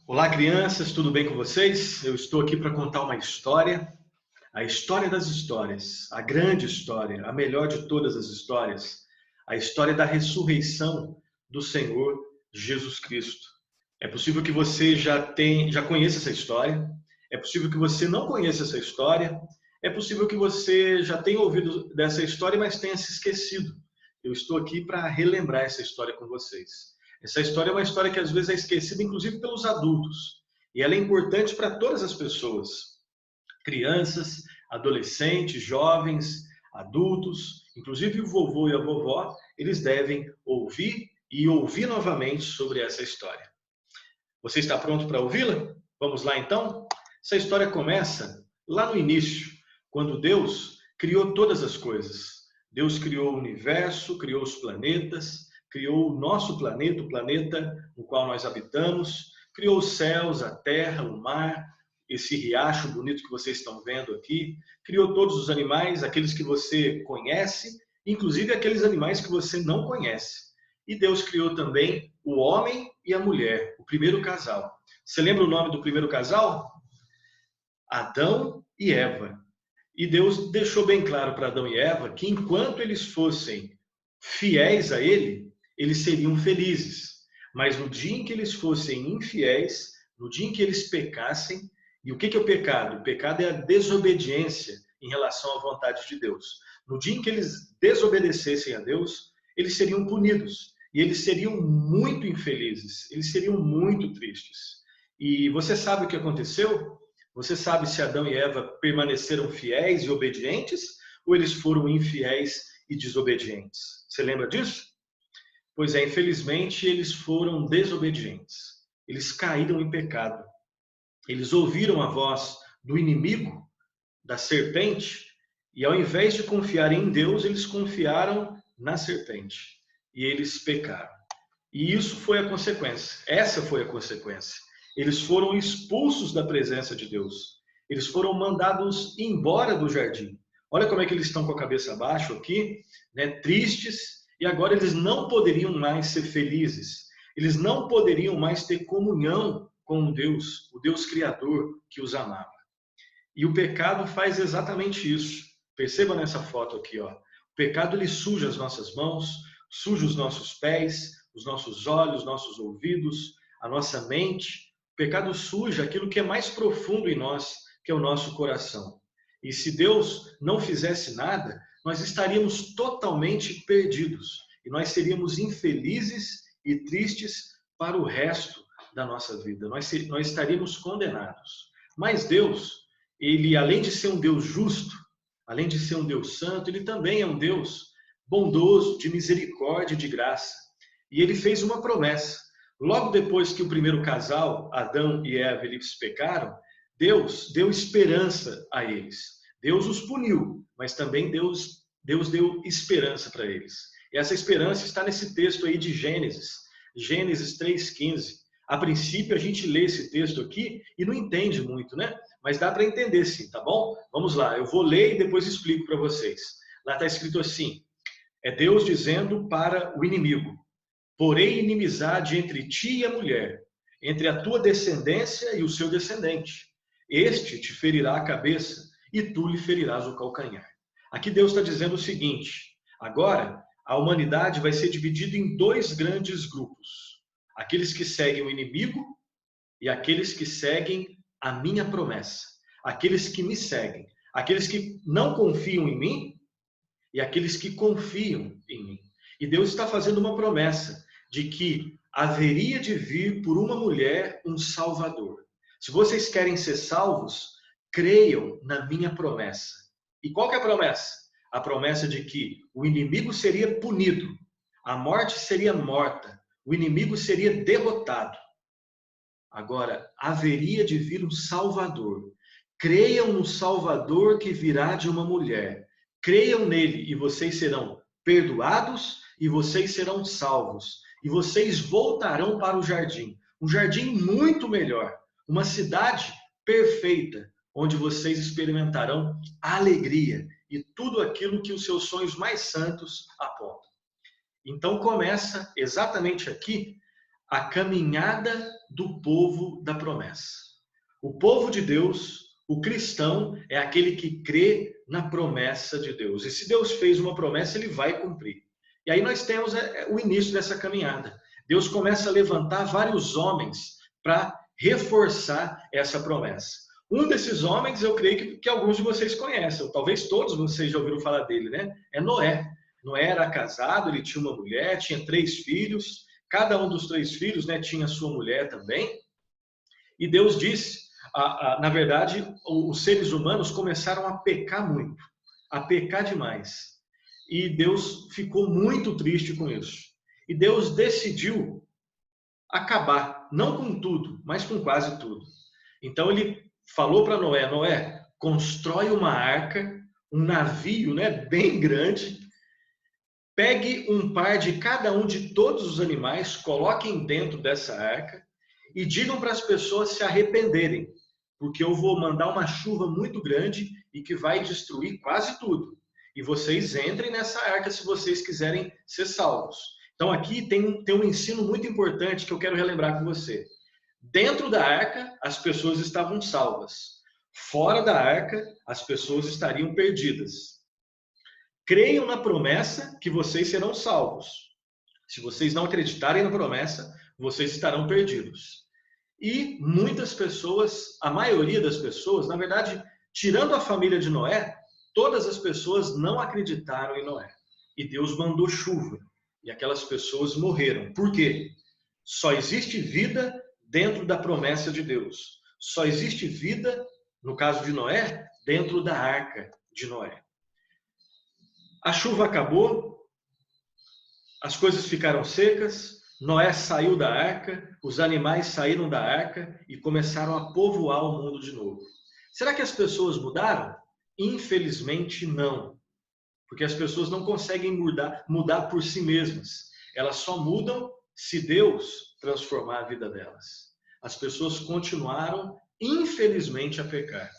Olá, crianças, tudo bem com vocês? Eu estou aqui para contar uma história, a história das histórias, a grande história, a melhor de todas as histórias, a história da ressurreição do Senhor Jesus Cristo. É possível que você já conheça essa história, é possível que você não conheça essa história, é possível que você já tenha ouvido dessa história, mas tenha se esquecido. Eu estou aqui para relembrar essa história com vocês. Essa história é uma história que às vezes é esquecida, inclusive pelos adultos. E ela é importante para todas as pessoas, crianças, adolescentes, jovens, adultos, inclusive o vovô e a vovó, eles devem ouvir e ouvir novamente sobre essa história. Você está pronto para ouvi-la? Vamos lá então? Essa história começa lá no início, quando Deus criou todas as coisas. Deus criou o universo, criou os planetas, criou o nosso planeta, o planeta no qual nós habitamos, criou os céus, a terra, o mar, esse riacho bonito que vocês estão vendo aqui, criou todos os animais, aqueles que você conhece, inclusive aqueles animais que você não conhece. E Deus criou também o homem e a mulher, o primeiro casal. Você lembra o nome do primeiro casal? Adão e Eva. E Deus deixou bem claro para Adão e Eva que enquanto eles fossem fiéis a Ele, eles seriam felizes. Mas no dia em que eles fossem infiéis, no dia em que eles pecassem, e o que é o pecado? O pecado é a desobediência em relação à vontade de Deus. No dia em que eles desobedecessem a Deus, eles seriam punidos. E eles seriam muito infelizes, eles seriam muito tristes. E você sabe o que aconteceu? Você sabe se Adão e Eva permaneceram fiéis e obedientes ou eles foram infiéis e desobedientes? Você lembra disso? Pois é, infelizmente eles foram desobedientes. Eles caíram em pecado. Eles ouviram a voz do inimigo, da serpente, e ao invés de confiarem em Deus, eles confiaram na serpente. E eles pecaram. E isso foi a consequência. Essa foi a consequência. Eles foram expulsos da presença de Deus. Eles foram mandados embora do jardim. Olha como é que eles estão com a cabeça abaixo aqui, né, tristes, e agora eles não poderiam mais ser felizes. Eles não poderiam mais ter comunhão com o Deus Criador que os amava. E o pecado faz exatamente isso. Perceba nessa foto aqui, ó. O pecado ele suja as nossas mãos, suja os nossos pés, os nossos olhos, nossos ouvidos, a nossa mente. O pecado suja aquilo que é mais profundo em nós, que é o nosso coração. E se Deus não fizesse nada, nós estaríamos totalmente perdidos. E nós seríamos infelizes e tristes para o resto da nossa vida. Nós estaríamos condenados. Mas Deus, ele, além de ser um Deus justo, além de ser um Deus santo, ele também é um Deus bondoso, de misericórdia e de graça. E ele fez uma promessa. Logo depois que o primeiro casal, Adão e Eva, eles pecaram, Deus deu esperança a eles. Deus os puniu, mas também Deus deu esperança para eles. E essa esperança está nesse texto aí de Gênesis, Gênesis 3,15. A princípio, a gente lê esse texto aqui e não entende muito, né? Mas dá para entender sim, tá bom? Vamos lá, eu vou ler e depois explico para vocês. Lá está escrito assim, é Deus dizendo para o inimigo, porém inimizade entre ti e a mulher, entre a tua descendência e o seu descendente. Este te ferirá a cabeça e tu lhe ferirás o calcanhar. Aqui Deus está dizendo o seguinte, agora a humanidade vai ser dividida em dois grandes grupos. Aqueles que seguem o inimigo e aqueles que seguem a minha promessa. Aqueles que me seguem. Aqueles que não confiam em mim e aqueles que confiam em mim. E Deus está fazendo uma promessa de que haveria de vir por uma mulher um Salvador. Se vocês querem ser salvos, creiam na minha promessa. E qual que é a promessa? A promessa de que o inimigo seria punido, a morte seria morta, o inimigo seria derrotado. Agora, haveria de vir um Salvador. Creiam no Salvador que virá de uma mulher. Creiam nele e vocês serão perdoados e vocês serão salvos. E vocês voltarão para o jardim. Um jardim muito melhor. Uma cidade perfeita, onde vocês experimentarão a alegria e tudo aquilo que os seus sonhos mais santos apontam. Então começa exatamente aqui a caminhada do povo da promessa. O povo de Deus, o cristão, é aquele que crê na promessa de Deus. E se Deus fez uma promessa, ele vai cumprir. E aí nós temos o início dessa caminhada. Deus começa a levantar vários homens para reforçar essa promessa. Um desses homens, eu creio que alguns de vocês conhecem, ou talvez todos vocês já ouviram falar dele, né? É Noé. Noé era casado, ele tinha uma mulher, tinha 3 filhos. Cada um dos 3 filhos, né, tinha sua mulher também. E Deus disse, na verdade, os seres humanos começaram a pecar muito, a pecar demais. E Deus ficou muito triste com isso. E Deus decidiu acabar, não com tudo, mas com quase tudo. Então ele falou para Noé, Noé, constrói uma arca, um navio, né, bem grande, pegue um par de cada um de todos os animais, coloquem dentro dessa arca e digam para as pessoas se arrependerem, porque eu vou mandar uma chuva muito grande e que vai destruir quase tudo. E vocês entrem nessa arca se vocês quiserem ser salvos. Então aqui tem um ensino muito importante que eu quero relembrar com você. Dentro da arca, as pessoas estavam salvas. Fora da arca, as pessoas estariam perdidas. Creiam na promessa que vocês serão salvos. Se vocês não acreditarem na promessa, vocês estarão perdidos. E muitas pessoas, a maioria das pessoas, na verdade, tirando a família de Noé, todas as pessoas não acreditaram em Noé. E Deus mandou chuva. E aquelas pessoas morreram. Por quê? Só existe vida dentro da promessa de Deus. Só existe vida, no caso de Noé, dentro da arca de Noé. A chuva acabou, as coisas ficaram secas, Noé saiu da arca, os animais saíram da arca e começaram a povoar o mundo de novo. Será que as pessoas mudaram? Infelizmente não, porque as pessoas não conseguem mudar por si mesmas. Elas só mudam se Deus transformar a vida delas. As pessoas continuaram, infelizmente, a pecar.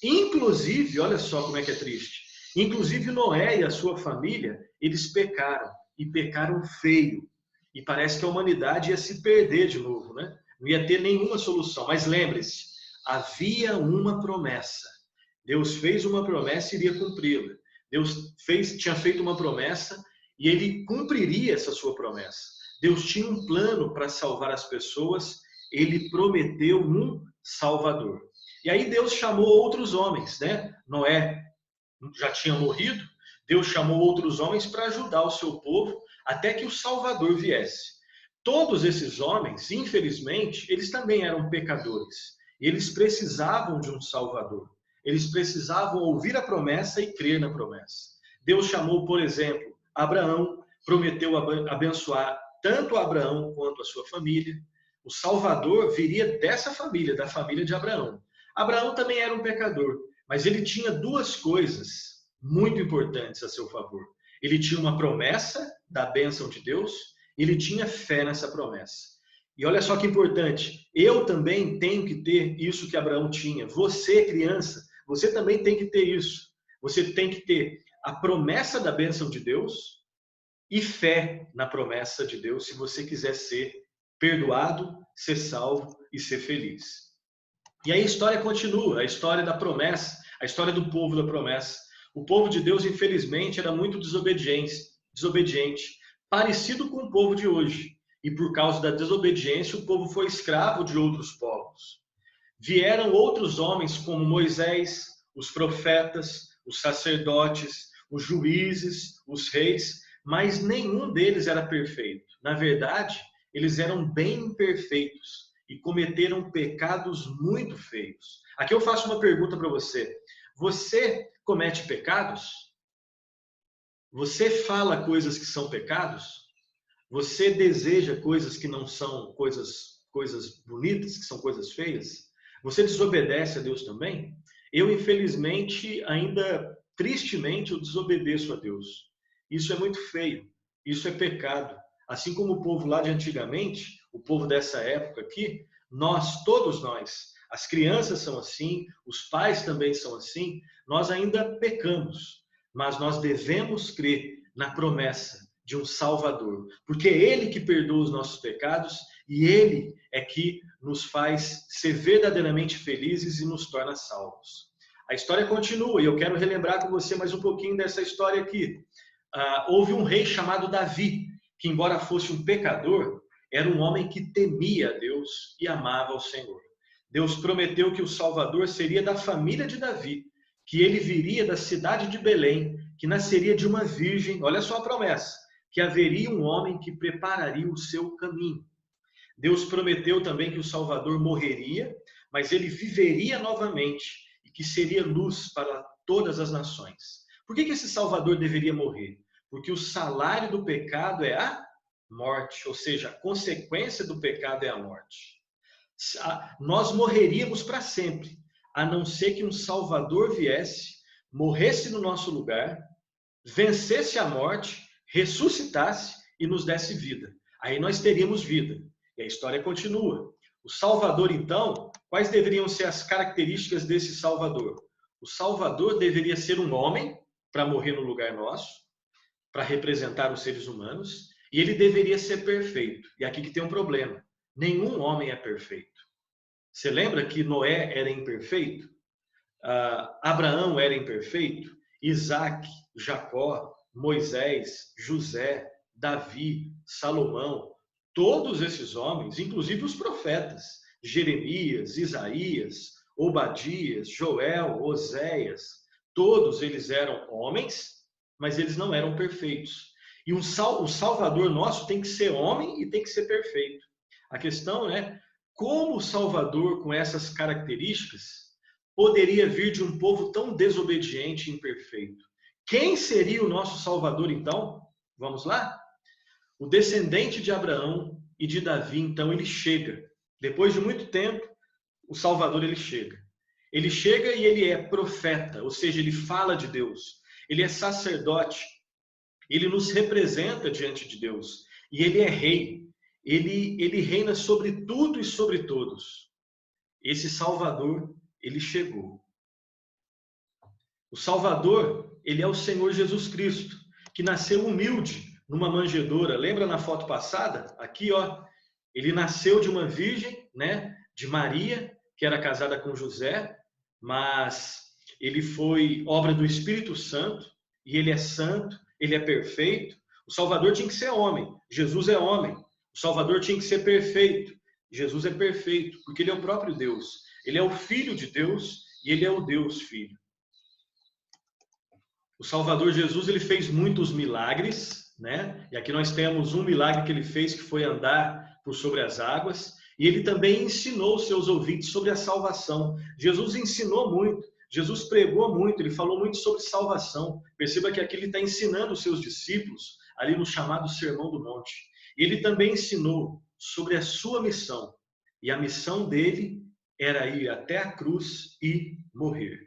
Inclusive, olha só como é que é triste, inclusive Noé e a sua família, eles pecaram, e pecaram feio. E parece que a humanidade ia se perder de novo, né? Não ia ter nenhuma solução. Mas lembre-se, havia uma promessa. Deus fez uma promessa e iria cumpri-la. Deus tinha feito uma promessa e ele cumpriria essa sua promessa. Deus tinha um plano para salvar as pessoas, ele prometeu um Salvador. E aí Deus chamou outros homens, né? Noé já tinha morrido, Deus chamou outros homens para ajudar o seu povo até que o Salvador viesse. Todos esses homens, infelizmente, eles também eram pecadores. Eles precisavam de um Salvador. Eles precisavam ouvir a promessa e crer na promessa. Deus chamou, por exemplo, Abraão, prometeu abençoar tanto Abraão quanto a sua família. O Salvador viria dessa família, da família de Abraão. Abraão também era um pecador, mas ele tinha 2 coisas muito importantes a seu favor. Ele tinha uma promessa da bênção de Deus, ele tinha fé nessa promessa. E olha só que importante, eu também tenho que ter isso que Abraão tinha. Você, criança, você também tem que ter isso. Você tem que ter a promessa da bênção de Deus e fé na promessa de Deus, se você quiser ser perdoado, ser salvo e ser feliz. E aí a história continua, a história da promessa, a história do povo da promessa. O povo de Deus, infelizmente, era muito desobediente, parecido com o povo de hoje. E por causa da desobediência, o povo foi escravo de outros povos. Vieram outros homens como Moisés, os profetas, os sacerdotes, os juízes, os reis, mas nenhum deles era perfeito. Na verdade, eles eram bem imperfeitos e cometeram pecados muito feios. Aqui eu faço uma pergunta para você. Você comete pecados? Você fala coisas que são pecados? Você deseja coisas que não são coisas bonitas, que são coisas feias? Você desobedece a Deus também? Eu, infelizmente, ainda tristemente, eu desobedeço a Deus. Isso é muito feio. Isso é pecado. Assim como o povo lá de antigamente, o povo dessa época aqui, todos nós, as crianças são assim, os pais também são assim, nós ainda pecamos, mas nós devemos crer na promessa de um Salvador, porque é Ele que perdoa os nossos pecados E Ele é que nos faz ser verdadeiramente felizes e nos torna salvos. A história continua e eu quero relembrar com você mais um pouquinho dessa história aqui. Houve um rei chamado Davi, que embora fosse um pecador, era um homem que temia a Deus e amava ao Senhor. Deus prometeu que o Salvador seria da família de Davi, que ele viria da cidade de Belém, que nasceria de uma virgem, olha só a promessa, que haveria um homem que prepararia o seu caminho. Deus prometeu também que o Salvador morreria, mas ele viveria novamente e que seria luz para todas as nações. Por que esse Salvador deveria morrer? Porque o salário do pecado é a morte, ou seja, a consequência do pecado é a morte. Nós morreríamos para sempre, a não ser que um Salvador viesse, morresse no nosso lugar, vencesse a morte, ressuscitasse e nos desse vida. Aí nós teríamos vida. E a história continua. O Salvador, então, quais deveriam ser as características desse Salvador? O Salvador deveria ser um homem para morrer no lugar nosso, para representar os seres humanos, e ele deveria ser perfeito. E aqui que tem um problema. Nenhum homem é perfeito. Você lembra que Noé era imperfeito? Abraão era imperfeito? Isaac, Jacó, Moisés, José, Davi, Salomão, todos esses homens, inclusive os profetas, Jeremias, Isaías, Obadias, Joel, Oséias, todos eles eram homens, mas eles não eram perfeitos. E o Salvador nosso tem que ser homem e tem que ser perfeito. A questão é como o Salvador, com essas características, poderia vir de um povo tão desobediente e imperfeito. Quem seria o nosso Salvador, então? Vamos lá? O descendente de Abraão e de Davi, então, ele chega. Depois de muito tempo, o Salvador, ele chega. Ele chega e ele é profeta, ou seja, ele fala de Deus. Ele é sacerdote. Ele nos representa diante de Deus. E ele é rei. Ele reina sobre tudo e sobre todos. Esse Salvador, ele chegou. O Salvador, ele é o Senhor Jesus Cristo, que nasceu humilde numa manjedoura. Lembra na foto passada? Aqui, ó, ele nasceu de uma virgem, né, de Maria, que era casada com José, mas ele foi obra do Espírito Santo, e ele é santo, ele é perfeito. O Salvador tinha que ser homem, Jesus é homem. O Salvador tinha que ser perfeito, Jesus é perfeito, porque ele é o próprio Deus. Ele é o Filho de Deus e ele é o Deus Filho. O Salvador Jesus, ele fez muitos milagres, né? E aqui nós temos um milagre que ele fez, que foi andar por sobre as águas. E ele também ensinou os seus ouvintes sobre a salvação. Jesus ensinou muito, Jesus pregou muito, ele falou muito sobre salvação. Perceba que aqui ele está ensinando os seus discípulos, ali no chamado Sermão do Monte. E ele também ensinou sobre a sua missão. E a missão dele era ir até a cruz e morrer.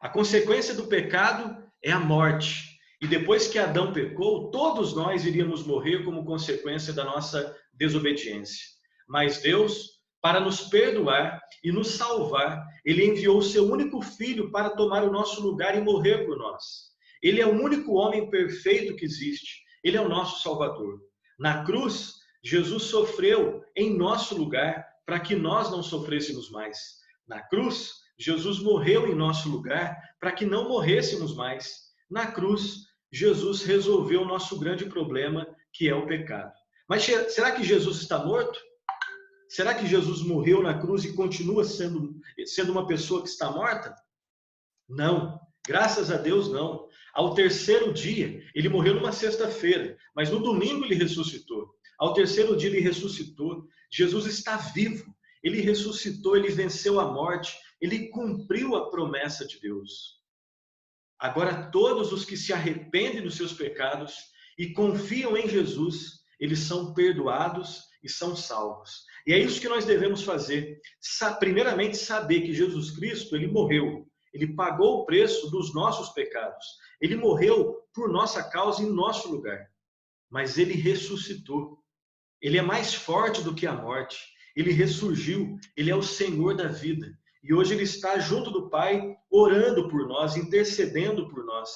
A consequência do pecado é a morte. E depois que Adão pecou, todos nós iríamos morrer como consequência da nossa desobediência. Mas Deus, para nos perdoar e nos salvar, ele enviou o seu único filho para tomar o nosso lugar e morrer por nós. Ele é o único homem perfeito que existe. Ele é o nosso Salvador. Na cruz, Jesus sofreu em nosso lugar para que nós não sofrêssemos mais. Na cruz, Jesus morreu em nosso lugar para que não morrêssemos mais. Na cruz, Jesus resolveu o nosso grande problema, que é o pecado. Mas será que Jesus está morto? Será que Jesus morreu na cruz e continua sendo uma pessoa que está morta? Não, graças a Deus não. Ao terceiro dia, ele morreu numa sexta-feira, mas no domingo ele ressuscitou. Ao terceiro dia ele ressuscitou. Jesus está vivo. Ele ressuscitou, ele venceu a morte, ele cumpriu a promessa de Deus. Agora todos os que se arrependem dos seus pecados e confiam em Jesus, eles são perdoados e são salvos. E é isso que nós devemos fazer. Primeiramente, saber que Jesus Cristo, ele morreu. Ele pagou o preço dos nossos pecados. Ele morreu por nossa causa em nosso lugar. Mas ele ressuscitou. Ele é mais forte do que a morte. Ele ressurgiu. Ele é o Senhor da vida. E hoje ele está junto do Pai, orando por nós, intercedendo por nós.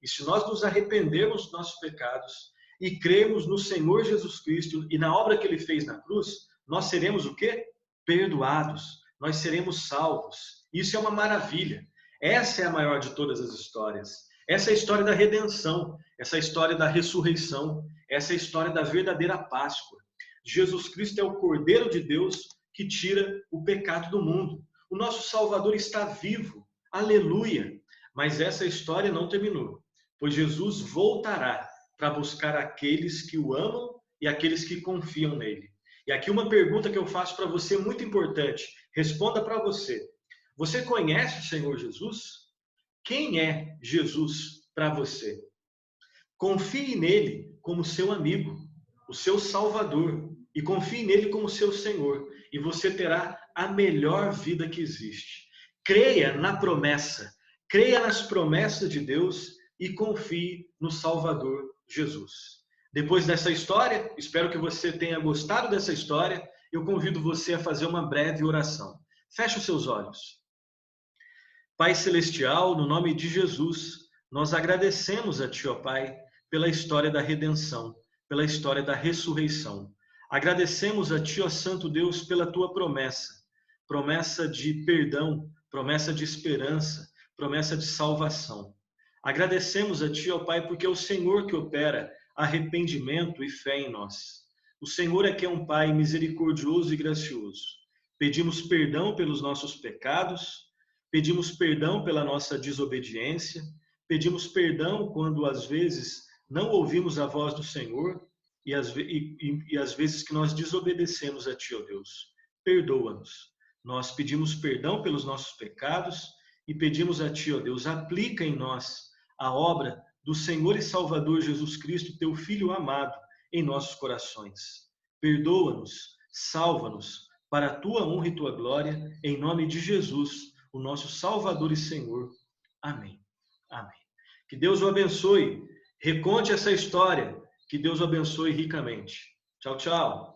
E se nós nos arrependermos dos nossos pecados e cremos no Senhor Jesus Cristo e na obra que ele fez na cruz, nós seremos o quê? Perdoados. Nós seremos salvos. Isso é uma maravilha. Essa é a maior de todas as histórias. Essa é a história da redenção, essa é a história da ressurreição, essa é a história da verdadeira Páscoa. Jesus Cristo é o Cordeiro de Deus que tira o pecado do mundo. O nosso Salvador está vivo. Aleluia! Mas essa história não terminou, pois Jesus voltará para buscar aqueles que o amam e aqueles que confiam nele. E aqui uma pergunta que eu faço para você muito importante. Responda para você. Você conhece o Senhor Jesus? Quem é Jesus para você? Confie nele como seu amigo, o seu Salvador, e confie nele como seu Senhor, e você terá a melhor vida que existe. Creia na promessa, creia nas promessas de Deus e confie no Salvador Jesus. Depois dessa história, espero que você tenha gostado dessa história, eu convido você a fazer uma breve oração. Feche os seus olhos. Pai Celestial, no nome de Jesus, nós agradecemos a Ti, ó Pai, pela história da redenção, pela história da ressurreição. Agradecemos a Ti, ó Santo Deus, pela Tua promessa, promessa de perdão, promessa de esperança, promessa de salvação. Agradecemos a Ti, ó Pai, porque é o Senhor que opera arrependimento e fé em nós. O Senhor é que é um Pai misericordioso e gracioso. Pedimos perdão pelos nossos pecados, pedimos perdão pela nossa desobediência, pedimos perdão quando às vezes não ouvimos a voz do Senhor e às vezes que nós desobedecemos a Ti, ó Deus. Perdoa-nos. Nós pedimos perdão pelos nossos pecados e pedimos a Ti, ó Deus, aplica em nós a obra do Senhor e Salvador Jesus Cristo, Teu Filho amado, em nossos corações. Perdoa-nos, salva-nos, para a Tua honra e Tua glória, em nome de Jesus, o nosso Salvador e Senhor. Amém. Amém. Que Deus o abençoe. Reconte essa história. Que Deus o abençoe ricamente. Tchau, tchau.